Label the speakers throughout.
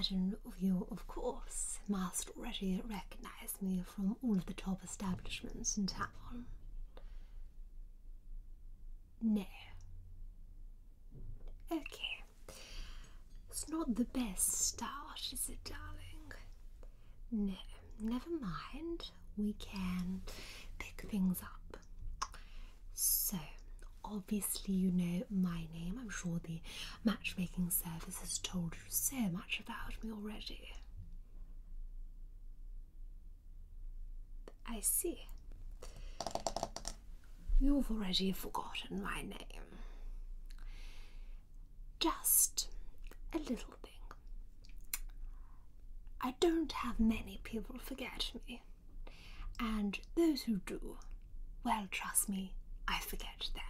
Speaker 1: imagine you, of course, must already recognise me from all of the top establishments in town. No. Okay. It's not the best start, is it, darling? No, never mind. We can pick things up. So, obviously you know my name. I'm sure the matchmaking service has told you so much about me already. I see. You've already forgotten my name. Just a little thing. I don't have many people forget me, and those who do, well, trust me, I forget them.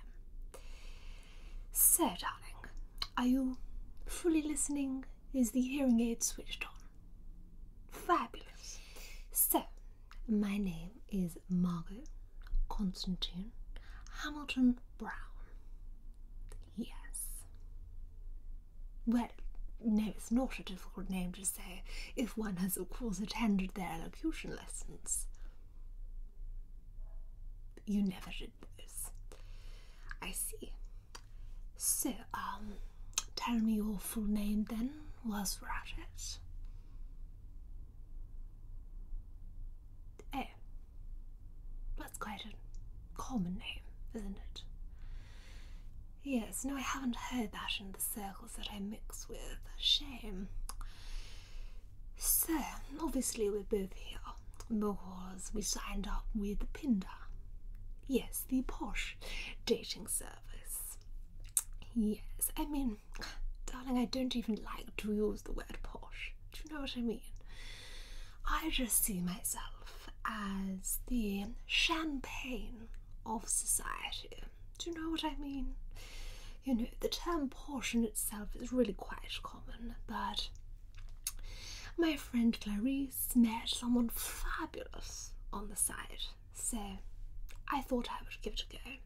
Speaker 1: So, darling, are you fully listening? Is the hearing aid switched on? Fabulous. So, my name is Margot Constantine Hamilton Brown. Yes. Well, no, it's not a difficult name to say if one has, of course, attended their elocution lessons. You never did those. I see. So, tell me your full name then, whilst we're at it. Oh, that's quite a common name, isn't it? Yes, no, I haven't heard that in the circles that I mix with. Shame. So, obviously we're both here because we signed up with Pinder. Yes, the Posh dating service. Yes, I mean, darling, I don't even like to use the word posh. Do you know what I mean? I just see myself as the champagne of society. Do you know what I mean? You know, the term posh in itself is really quite common, but my friend Clarice met someone fabulous on the side, so I thought I would give it a go.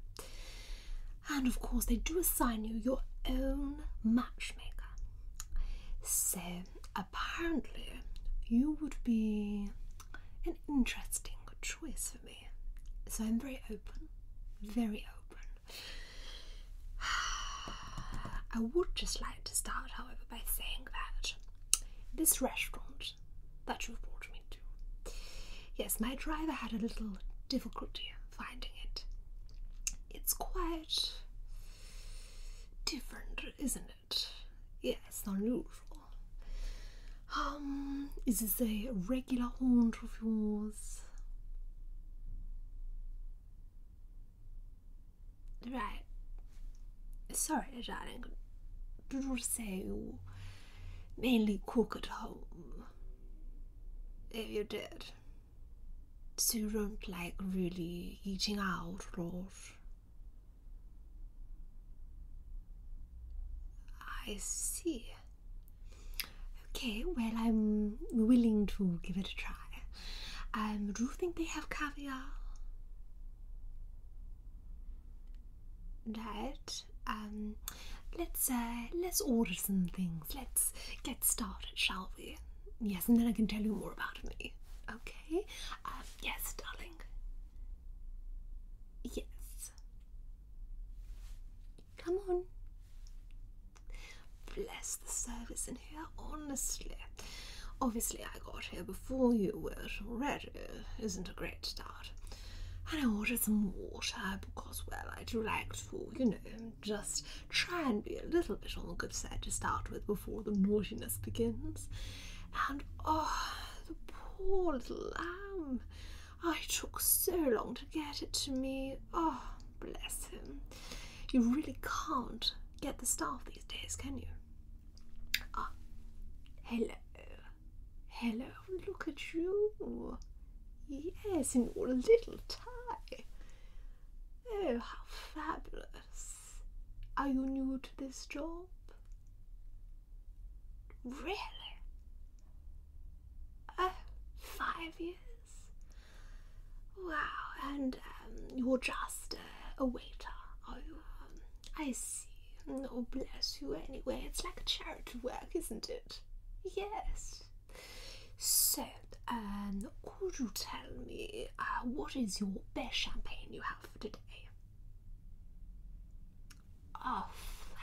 Speaker 1: And of course they do assign you your own matchmaker. So apparently you would be an interesting choice for me. So I'm very open, very open. I would just like to start, however, by saying that this restaurant that you've brought me to, yes, my driver had a little difficulty finding it. It's quite different, isn't it? Yes, unusual. Is this a regular haunt of yours? Right. Sorry, darling. Did you say you mainly cook at home? If you did. So you don't like really eating out a lot? I see. Okay, well, I'm willing to give it a try. Do you think they have caviar? Right. Let's order some things. Let's get started, shall we? Yes, and then I can tell you more about me. Okay? Yes, darling. Yes. Come on. Bless the service in here, honestly. Obviously, I got here before you were already. Isn't a great start. And I ordered some water because, well, I do like to, you know, just try and be a little bit on the good side to start with before the naughtiness begins. And, oh, the poor little lamb. Oh, it took so long to get it to me. Oh, bless him. You really can't get the staff these days, can you? Ah, hello. Hello, look at you. Yes, in your little tie. Oh, how fabulous. Are you new to this job? Really? Oh, 5 years? Wow, and you're just a waiter, are you? I see. Oh, bless you anyway. It's like charity work, isn't it? Yes. So, could you tell me what is your best champagne you have for today? Oh,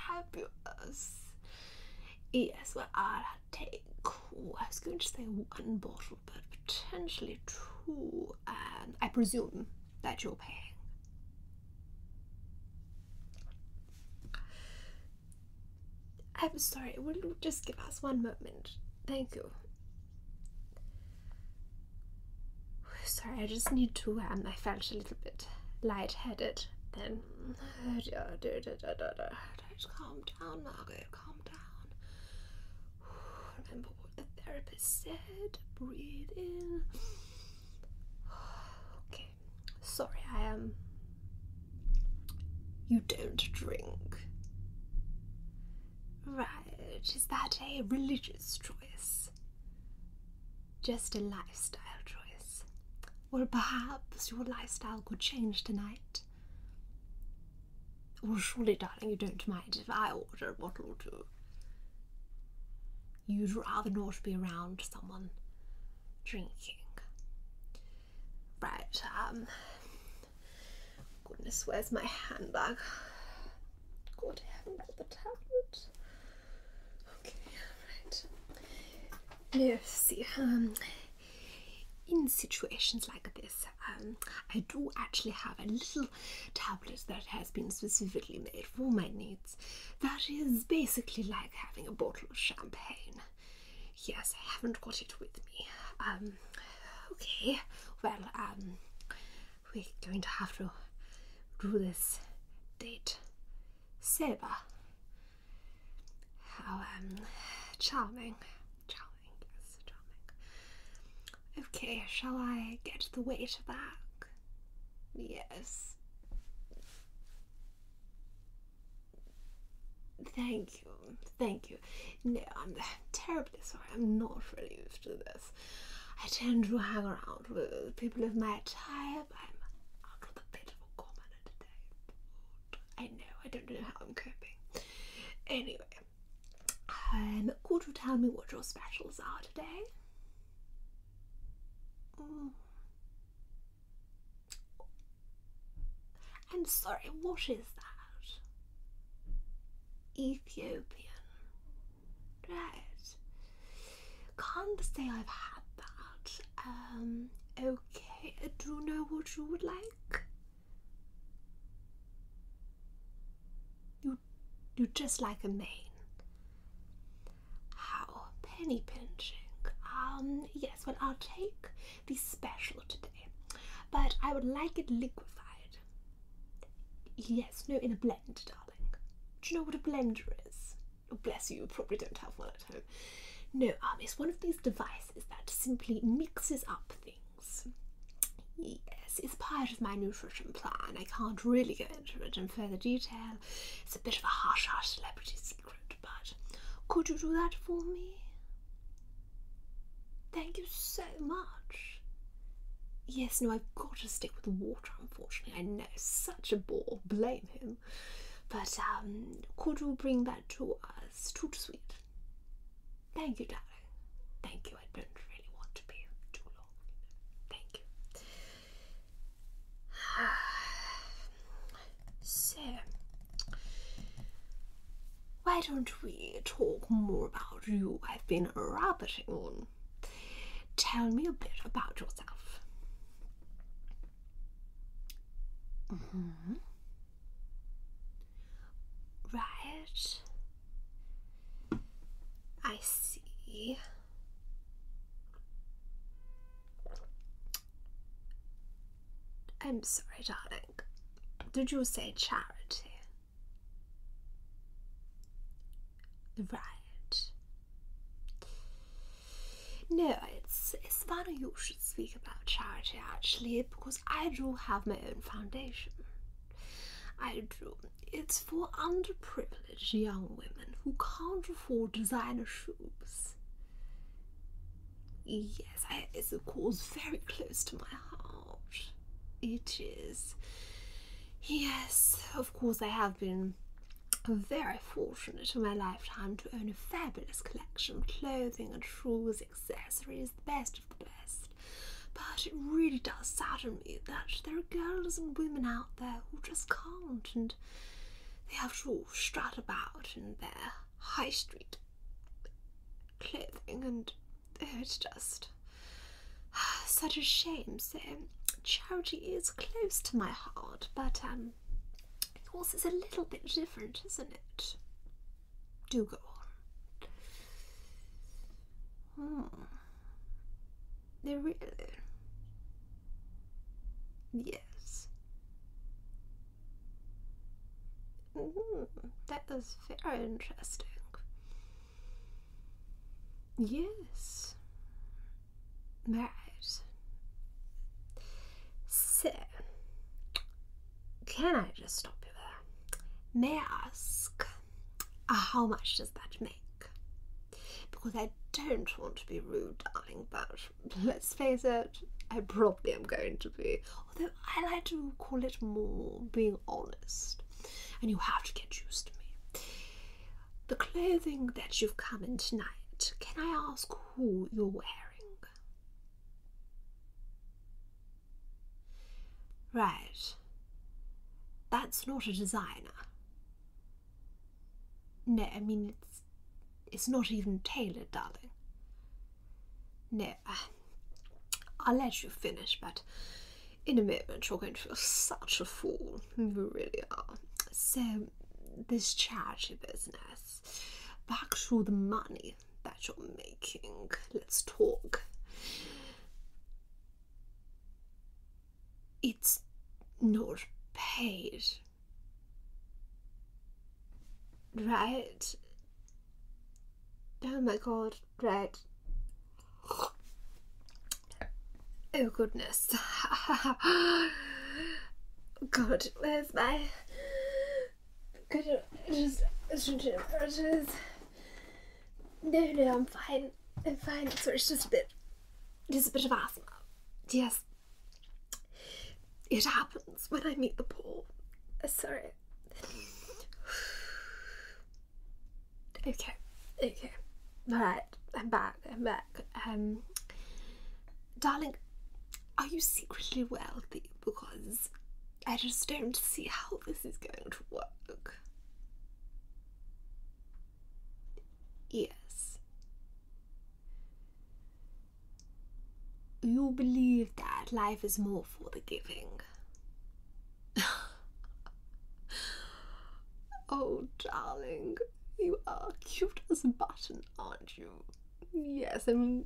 Speaker 1: fabulous. Yes, well, I'll take, I was going to say one bottle, but potentially two. I presume that you're paying. I'm sorry, will you just give us one moment? Thank you. Sorry, I just need to, I felt a little bit lightheaded then. Calm down, Margot, calm down. Remember what the therapist said. Breathe in. Okay, sorry, you don't drink. Right, is that a religious choice? Just a lifestyle choice? Well, perhaps your lifestyle could change tonight. Well, surely, darling, you don't mind if I order a bottle or two. You'd rather not be around someone drinking. Right, goodness, where's my handbag? God, I haven't got the tablet. Okay, right. Let's see, in situations like this, I do actually have a little tablet that has been specifically made for my needs. That is basically like having a bottle of champagne. Yes, I haven't got it with me. Okay, well, we're going to have to do this date sober. How, charming. Charming, yes, charming. Okay, shall I get the waiter back? Yes. Thank you, thank you. No, I'm terribly sorry, I'm not really used to this. I tend to hang around with people of my type. I'm out with a bit of a commoner today. I know, I don't know how I'm coping. Anyway, could you tell me what your specials are today? I'm sorry, what is that? Ethiopian. Right. Can't say I've had that. Okay, do you know what you would like? You just like a main. How penny pinching. Yes, well, I'll take the special today, but I would like it liquefied. Yes, no, in a blend, darling. Do you know what a blender is? Oh, bless you, you probably don't have one at home. No, it's one of these devices that simply mixes up things. Yes, it's part of my nutrition plan. I can't really go into it in further detail. It's a bit of a hush-hush celebrity secret, but could you do that for me? Thank you so much. Yes, no, I've got to stick with water, unfortunately. I know, such a bore, blame him. But, could you bring that to us? Too sweet. Thank you, darling. Thank you, I don't really want to be too long. Thank you. So, why don't we talk more about you? I've been rabbiting on. Tell me a bit about yourself. Right. I see. I'm sorry, darling. Did you say charity? Right. No, it's funny you should speak about charity, actually, because I do have my own foundation. I do. It's for underprivileged young women who can't afford designer shoes. Yes, it's of course very close to my heart. It is. Yes, of course I have been very fortunate in my lifetime to own a fabulous collection of clothing and shoes, accessories, the best of the best. But it really does sadden me that there are girls and women out there who just can't, and they have to strut about in their high street clothing, and it's just such a shame. So charity is close to my heart, but yours is a little bit different, isn't it? Do go on. They really? Yes. That is very interesting. Yes. Right. So, can I just stop you there? May I ask, how much does that make? Because I don't want to be rude, darling, but let's face it, I probably am going to be. Although I like to call it more being honest, and you have to get used to me. The clothing that you've come in tonight, can I ask who you're wearing? Right. That's not a designer. No, I mean, it's not even tailored, darling. No, I'll let you finish, but in a moment you're going to feel such a fool. You really are. So, this charity business, back to the money that you're making. Let's talk. It's not paid. Right? Oh my god, right. Oh goodness. God, where's my... No, I'm fine. I'm fine. Sorry, it's just a bit of asthma. Yes. It happens when I meet the poor. Sorry. Okay. Alright, I'm back. Darling, are you secretly wealthy? Because I just don't see how this is going to work. Yes. You believe that life is more for the giving. Oh, darling, you are cute as a button, aren't you? Yes, I mean,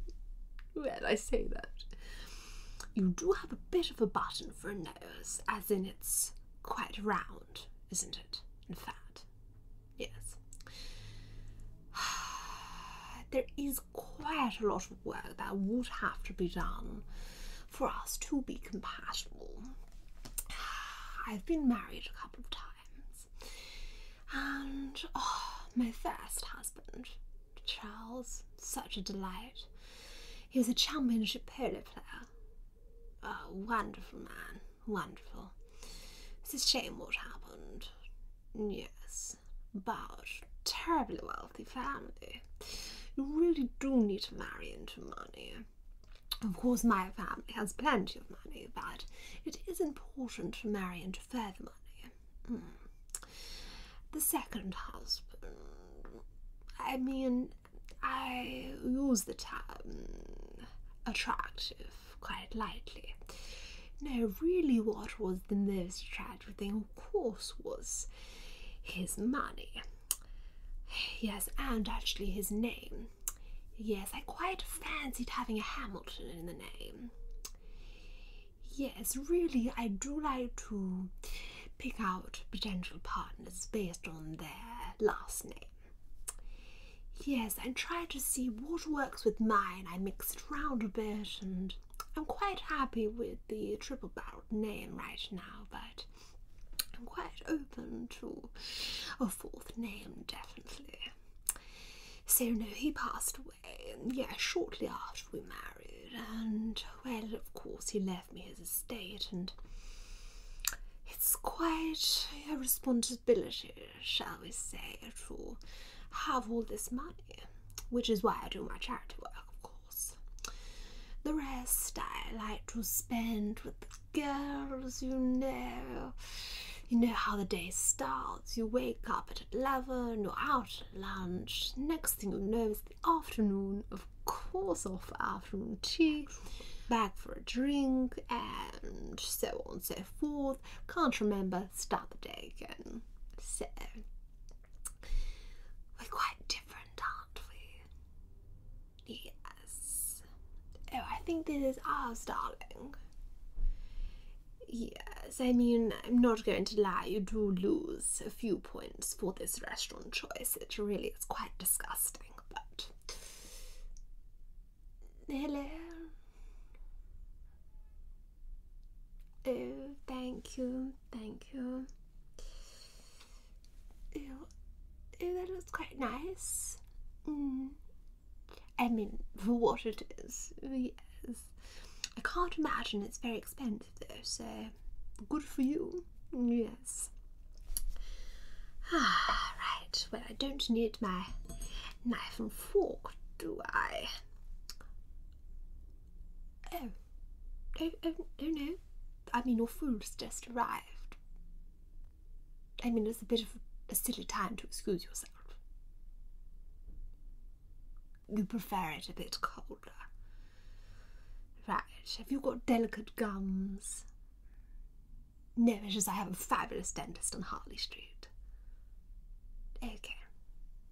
Speaker 1: well, I say that. You do have a bit of a button for a nose, as in it's quite round, isn't it? In fact, yes. There is quite a lot of work that would have to be done for us to be compatible. I've been married a couple of times, and my first husband, Charles, such a delight. He was a championship polo player. A wonderful man, wonderful. It's a shame what happened. Yes, but terribly wealthy family. You really do need to marry into money. Of course, my family has plenty of money, but it is important to marry into further money. The second husband, I mean, I use the term attractive quite lightly. No, really what was the most attractive thing, of course, was his money. Yes, and actually his name. Yes, I quite fancied having a Hamilton in the name. Yes, really, I do like to pick out potential partners based on their last name. Yes, I try to see what works with mine. I mix it around a bit, and I'm quite happy with the triple-barreled name right now, but I'm quite open to a fourth name, definitely. So, no, he passed away, shortly after we married, and, well, of course, he left me his estate, and it's quite a responsibility, shall we say, to have all this money, which is why I do my charity work, of course. The rest I like to spend with the girls, you know. You know how the day starts. You wake up at 11, you're out at lunch. Next thing you know is the afternoon, of course, off for afternoon tea, back for a drink, and so on and so forth. Can't remember, start the day again. So, we're quite different, aren't we? Yes. Oh, I think this is ours, darling. Yes, I mean, I'm not going to lie, you do lose a few points for this restaurant choice. It really is quite disgusting, but... Hello? Oh, thank you, thank you. Oh, that looks quite nice. I mean, for what it is, yes. I can't imagine it's very expensive though, so good for you. Yes. Right. Well, I don't need my knife and fork, do I? Oh no. I mean, your food's just arrived. I mean, it's a bit of a silly time to excuse yourself. You prefer it a bit colder. Right, have you got delicate gums? No, it's just I have a fabulous dentist on Harley Street. Okay,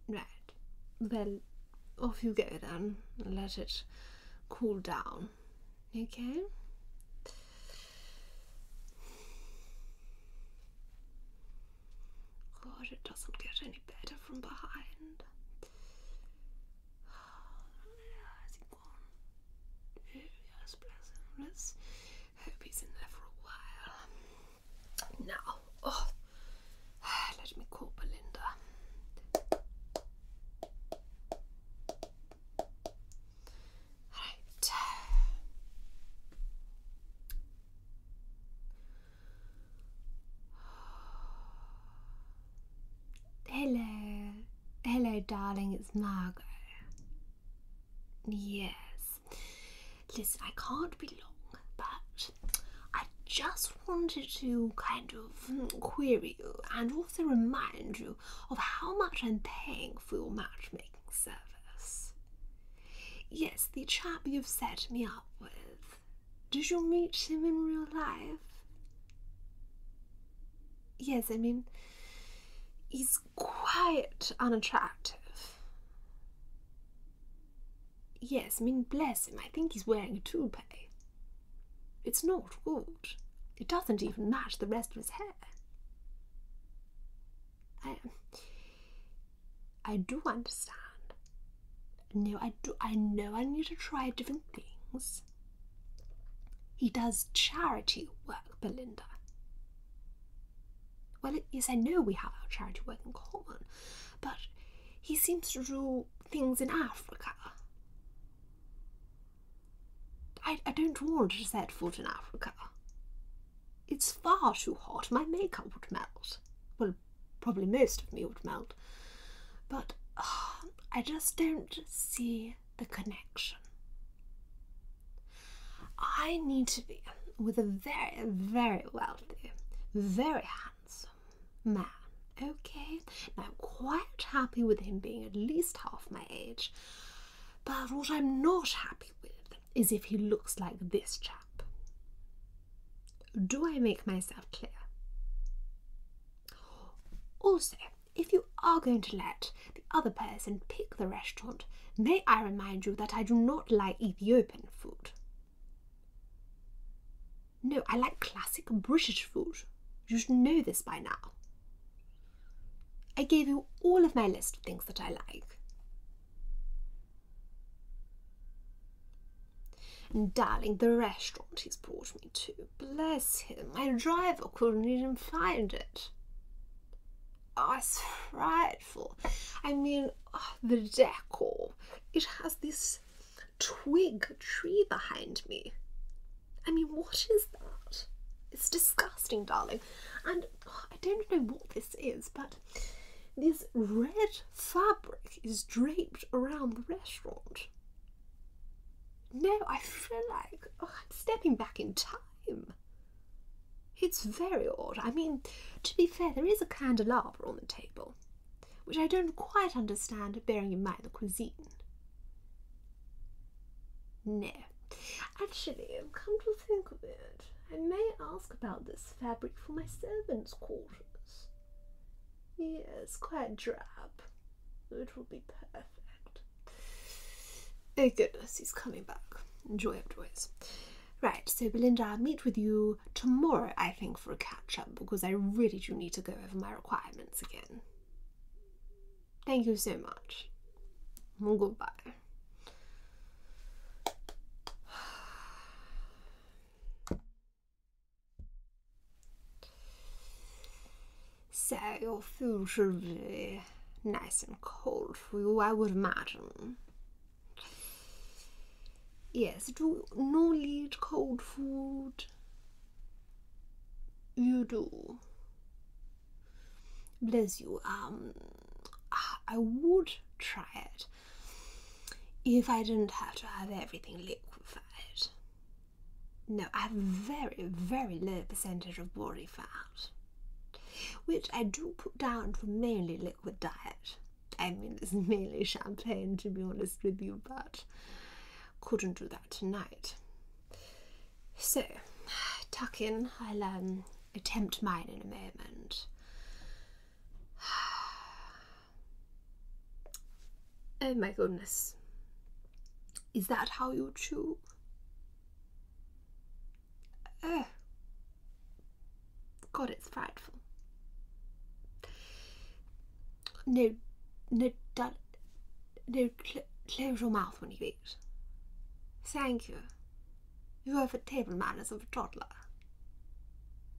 Speaker 1: right. Well, off you go then. Let it cool down. Okay? God, it doesn't get any better from behind. Has he gone? Yes, bless him. Let's hope he's in there for a while. Now, let me call Belinda. Right. Hello, darling, it's Margot. Yes. Listen, I can't be long, but I just wanted to kind of query you and also remind you of how much I'm paying for your matchmaking service. Yes, the chap you've set me up with. Did you meet him in real life? Yes, I mean, he's quite unattractive. Yes, I mean, bless him, I think he's wearing a toupee. It's not good. It doesn't even match the rest of his hair. I do understand. No, I know I need to try different things. He does charity work, Belinda. Well, yes, I know we have our charity work in common, but he seems to do things in Africa. I don't want to set foot in Africa. It's far too hot. My makeup would melt. Well, probably most of me would melt. But I just don't see the connection. I need to be with a very, very wealthy, very handsome man. Okay? Now, I'm quite happy with him being at least half my age. But what I'm not happy with is if he looks like this chap. Do I make myself clear? Also, if you are going to let the other person pick the restaurant, may I remind you that I do not like Ethiopian food. No, I like classic British food. You should know this by now. I gave you all of my list of things that I like. And darling, the restaurant he's brought me to, bless him, my driver couldn't even find it. Oh, it's frightful. I mean, the decor. It has this twig tree behind me. I mean, what is that? It's disgusting, darling. And I don't know what this is, but this red fabric is draped around the restaurant. No, I feel like I'm stepping back in time. It's very odd. I mean, to be fair, there is a candelabra on the table, which I don't quite understand, bearing in mind the cuisine. No. Actually, come to think of it, I may ask about this fabric for my servants' quarters. Yes, quite drab. It will be perfect. Oh goodness, he's coming back. Joy of joys. Right, so Belinda, I'll meet with you tomorrow, I think, for a catch-up, because I really do need to go over my requirements again. Thank you so much. Goodbye. So, your food should be nice and cold for you, I would imagine. Yes, do you normally eat cold food? You do. Bless you. I would try it if I didn't have to have everything liquefied. No, I have a very, very low percentage of body fat, which I do put down to mainly liquid diet. I mean, it's mainly champagne, to be honest with you, but couldn't do that tonight. So, tuck in. I'll attempt mine in a moment. Oh my goodness. Is that how you chew? Oh. God, it's frightful. No, close your mouth when you eat. Thank you. You have the table manners of a toddler.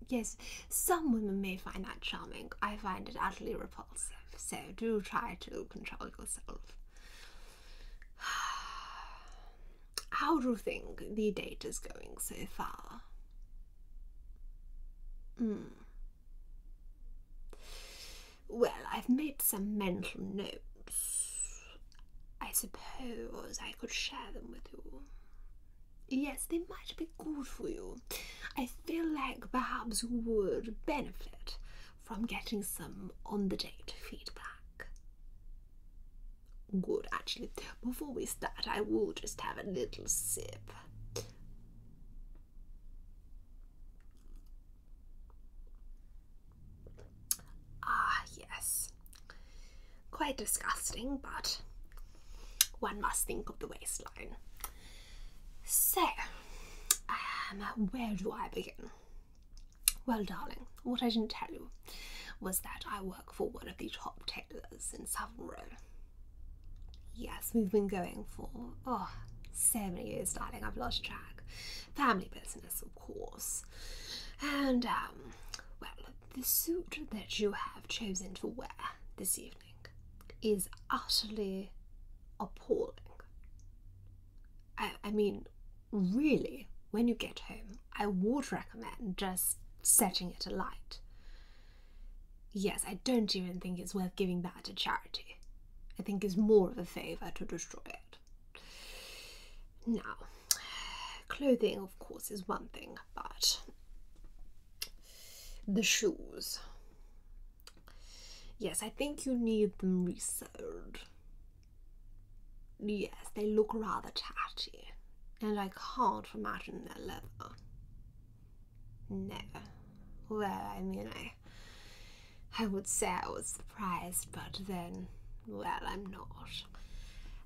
Speaker 1: Yes, some women may find that charming. I find it utterly repulsive, so do try to control yourself. How do you think the date is going so far? Well, I've made some mental notes. I suppose I could share them with you. Yes, they might be good for you. I feel like perhaps you would benefit from getting some on-the-date feedback. Good, actually. Before we start, I will just have a little sip. Ah, yes. Quite disgusting, but one must think of the waistline. So, where do I begin? Well, darling, what I didn't tell you was that I work for one of the top tailors in Savile Row. Yes, we've been going for, so many years, darling, I've lost track. Family business, of course. And, well, the suit that you have chosen to wear this evening is utterly appalling. I mean, really, when you get home, I would recommend just setting it alight. Yes, I don't even think it's worth giving that to charity. I think it's more of a favour to destroy it. Now, clothing, of course, is one thing, but the shoes. Yes, I think you need them resoled. Yes, they look rather tatty, and I can't imagine their leather. No. Well, I mean, I would say I was surprised, but then, well, I'm not.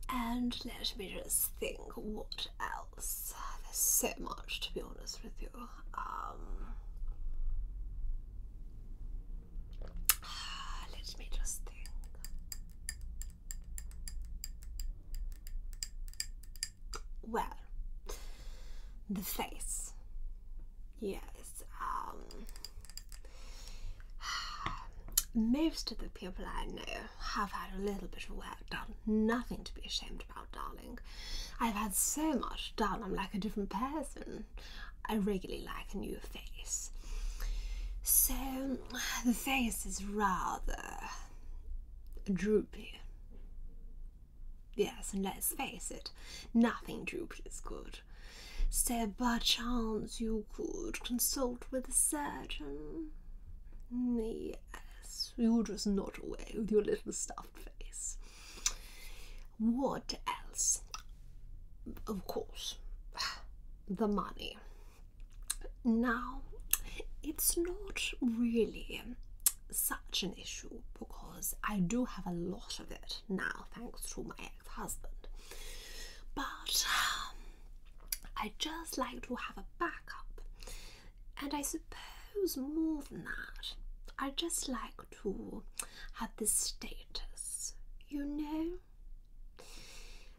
Speaker 1: And let me just think, what else? There's so much, to be honest with you. Let me just think. Well, the face. Yes, most of the people I know have had a little bit of work done. Nothing to be ashamed about, darling. I've had so much done, I'm like a different person. I regularly like a new face. So, the face is rather droopy. Yes, and let's face it, nothing droopy is good. So, by chance, you could consult with a surgeon? Yes, you just nod away with your little stuffed face. What else? Of course, the money. Now, it's not really such an issue because I do have a lot of it now, thanks to my ex-husband. But I just like to have a backup, and I suppose more than that, I just like to have the status, you know?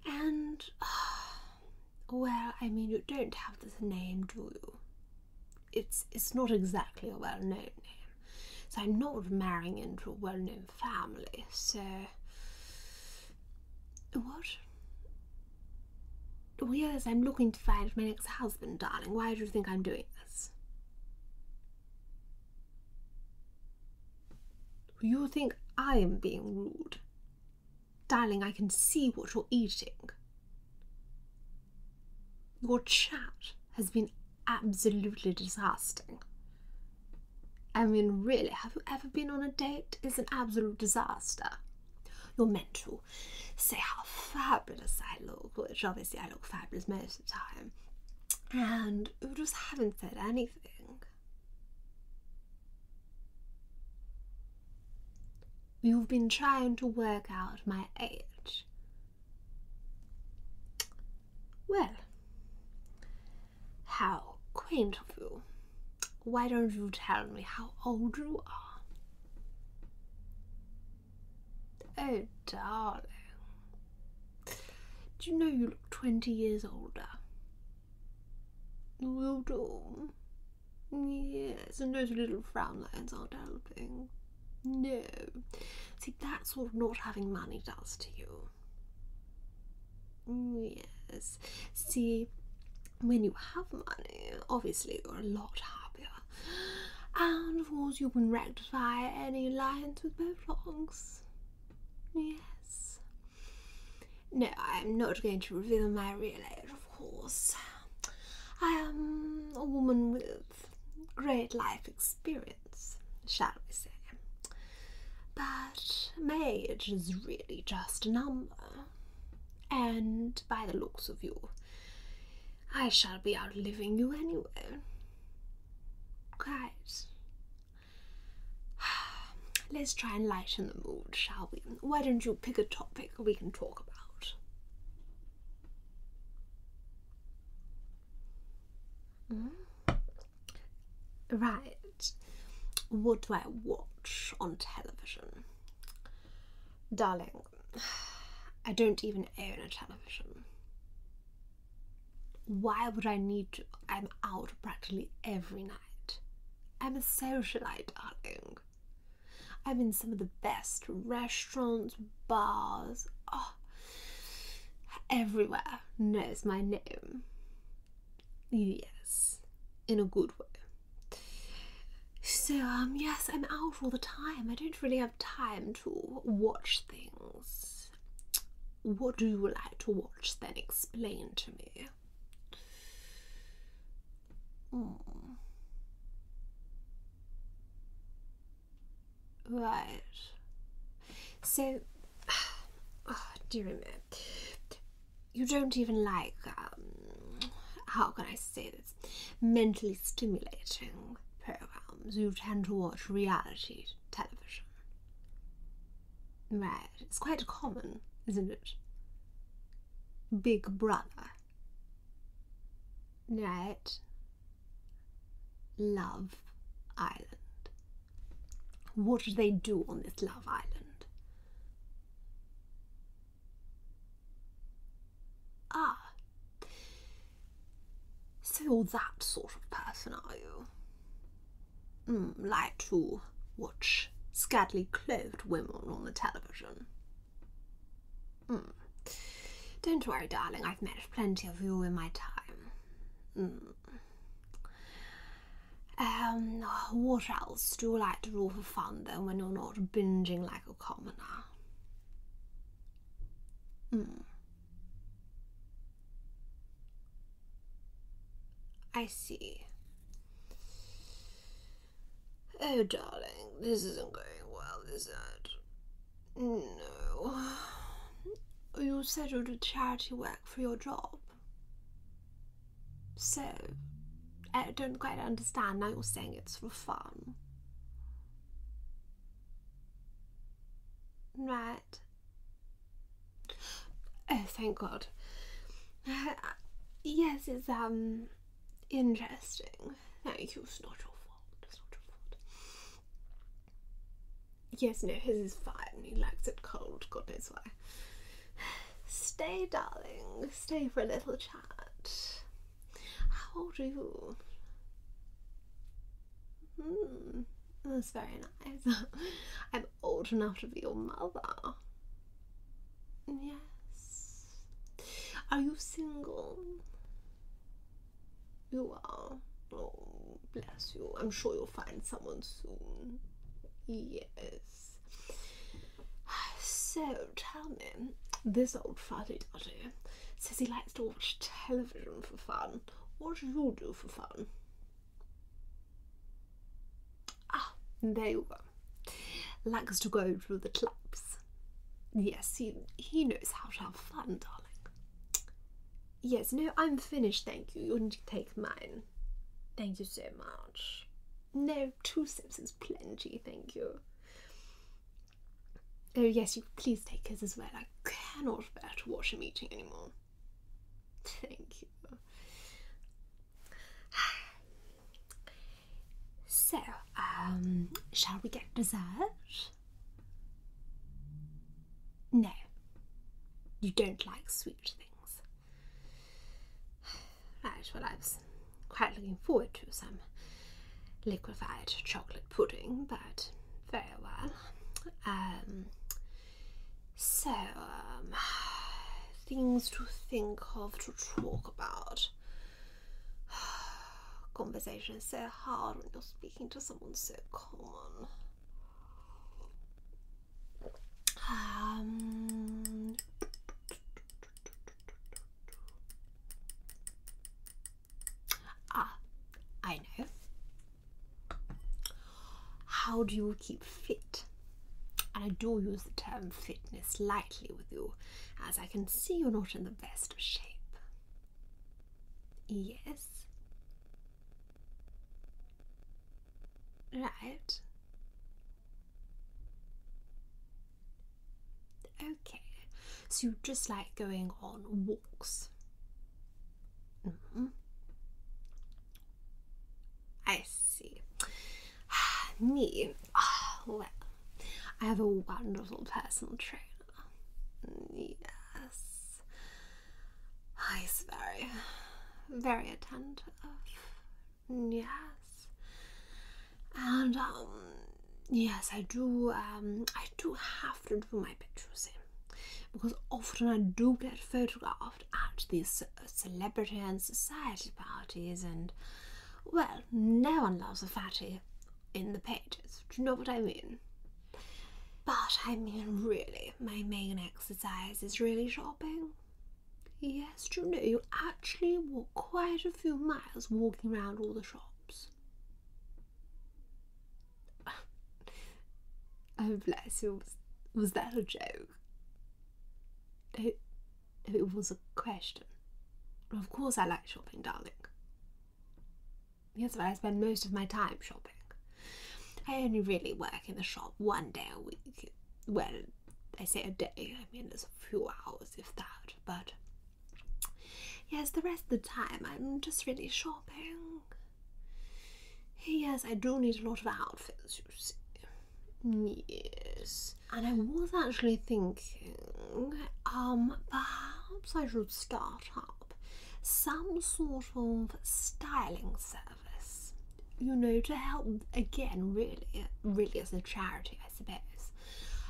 Speaker 1: And, well, I mean, you don't have this name, do you? It's not exactly a well-known name, so I'm not marrying into a well-known family, so... What? Oh yes, I'm looking to find my next husband, darling. Why do you think I'm doing this? You think I am being rude? Darling, I can see what you're eating. Your chat has been absolutely disgusting. I mean, really, have you ever been on a date? It's an absolute disaster. You're meant to say how fabulous I look, which obviously I look fabulous most of the time, and you just haven't said anything. You've been trying to work out my age. Well, how quaint of you. Why don't you tell me how old you are? Oh, darling. Do you know you look 20 years older? You do? Yes, and those little frown lines aren't helping. No. See, that's what not having money does to you. Yes. See, when you have money, obviously you're a lot happier. And of course you can rectify any lines with Botox. Yes. No, I'm not going to reveal my real age, of course. I am a woman with great life experience, shall we say. But my age is really just a number. And by the looks of you, I shall be outliving you anyway. Quite. Let's try and lighten the mood, shall we? Why don't you pick a topic we can talk about? Right. What do I watch on television? Darling, I don't even own a television. Why would I need to? I'm out practically every night. I'm a socialite, darling. I'm in some of the best restaurants, bars, everywhere knows my name. Yes, in a good way. So, yes, I'm out all the time. I don't really have time to watch things. What do you like to watch then? Explain to me. Right. So, dearie me, you don't even like, how can I say this, mentally stimulating programs. You tend to watch reality television. Right. It's quite common, isn't it? Big Brother. Right. Love Island. What do they do on this Love Island? So you're that sort of person, are you? Like to watch scantily clothed women on the television? Don't worry, darling, I've met plenty of you in my time. What else do you like to do for fun then when you're not binging like a commoner? I see. Oh, darling, this isn't going well, is it? No. You said you did charity work for your job. So, I don't quite understand. Now you're saying it's for fun. Right. Oh, thank God. Yes, it's, interesting. Thank you. It's not your fault. It's not your fault. Yes, no, his is fine. He likes it cold. God knows why. Stay, darling. Stay for a little chat. How old are you? That's very nice. I'm old enough to be your mother. Yes. Are you single? You are. Oh, bless you. I'm sure you'll find someone soon. Yes. So, tell me, this old fuddy-duddy says he likes to watch television for fun. What do you do for fun? Ah, there you go. Likes to go to the clubs. Yes, he knows how to have fun, darling. Yes, no, I'm finished, thank you. You can take mine. Thank you so much. No, 2 sips is plenty, thank you. Oh yes, you please take his as well. I cannot bear to watch him eating anymore. Thank you. So, shall we get dessert? No, you don't like sweet things. Right, well, I was quite looking forward to some liquefied chocolate pudding, but very well. So, things to think of, to talk about. Conversation is so hard when you're speaking to someone so common. I know. How do you keep fit? And I do use the term fitness lightly with you, as I can see you're not in the best of shape. Yes. Right. Okay. So you just like going on walks? I see. Me? Well, I have a wonderful personal trainer. Yes. He's very, very attentive. Yes. And, yes, I do have to do my bit, you see. Because often I do get photographed at these celebrity and society parties, and, well, no one loves a fatty in the pages. Do you know what I mean? But I mean, really, my main exercise is really shopping. Yes, do you know, you actually walk quite a few miles walking around all the shops. Oh, bless you. Was that a joke? It was a question. Of course I like shopping, darling. Yes, but I spend most of my time shopping. I only really work in the shop 1 day a week. Well, I say a day, I mean there's a few hours if that, but yes, the rest of the time I'm just really shopping. Yes, I do need a lot of outfits, you see. Yes. And I was actually thinking, perhaps I should start up some sort of styling service. You know, to help, again, really as a charity, I suppose,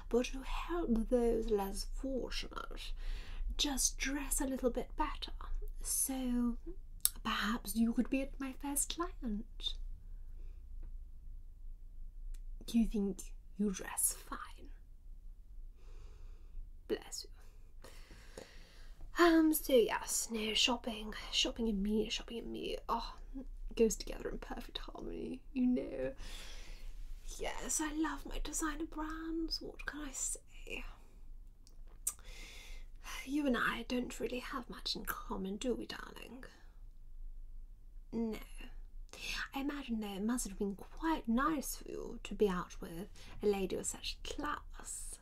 Speaker 1: but to help those less fortunate just dress a little bit better. So perhaps you could be my first client. You think you dress fine. Bless you. So yes, no, shopping and me, oh, goes together in perfect harmony, you know. Yes, I love my designer brands, what can I say? You and I don't really have much in common, do we, darling? No. I imagine though it must have been quite nice for you to be out with a lady of such class.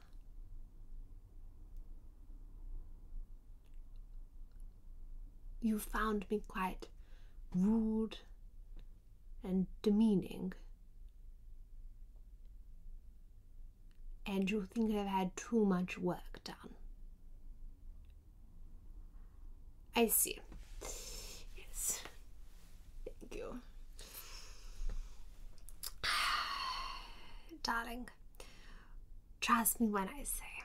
Speaker 1: You found me quite rude and demeaning. And you think I've had too much work done. I see. Yes. Thank you. Darling, trust me when I say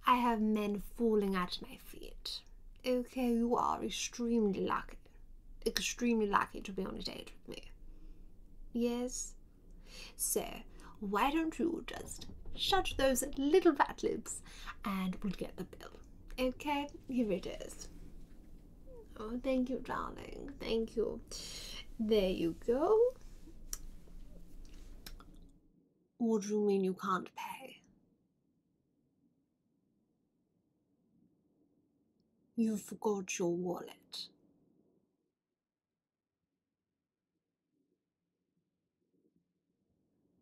Speaker 1: I have men falling at my feet. Okay, you are extremely lucky to be on a date with me. Yes? So, why don't you just shut those little fat lips and we'll get the bill. Okay, here it is. Oh, thank you, darling. Thank you. There you go. What do you mean you can't pay? You forgot your wallet.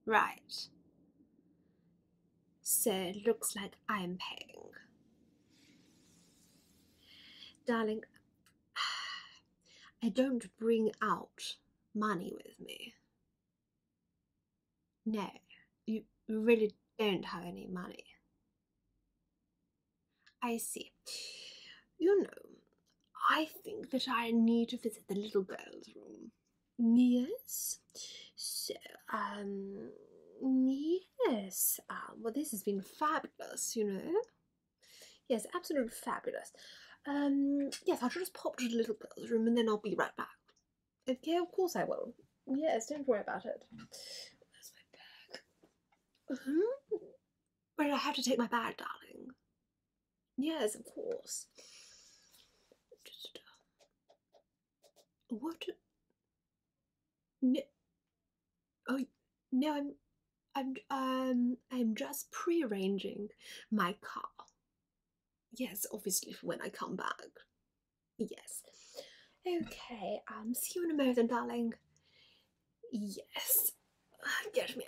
Speaker 1: Right. So it looks like I'm paying. Darling, I don't bring out money with me. No, you really don't have any money. I see. You know, I think that I need to visit the little girl's room. Yes. So, yes. Well, this has been fabulous, you know. Yes, absolutely fabulous. Yes, I'll just pop to the little girl's room and then I'll be right back. Okay, of course I will. Yes, don't worry about it. Where's my bag? Where do I have to take my bag, darling? Yes, of course. Just, what? No, oh, no, I'm just pre-arranging my car. Yes, obviously for when I come back. Yes. Okay, see you in a moment, darling. Yes. Get me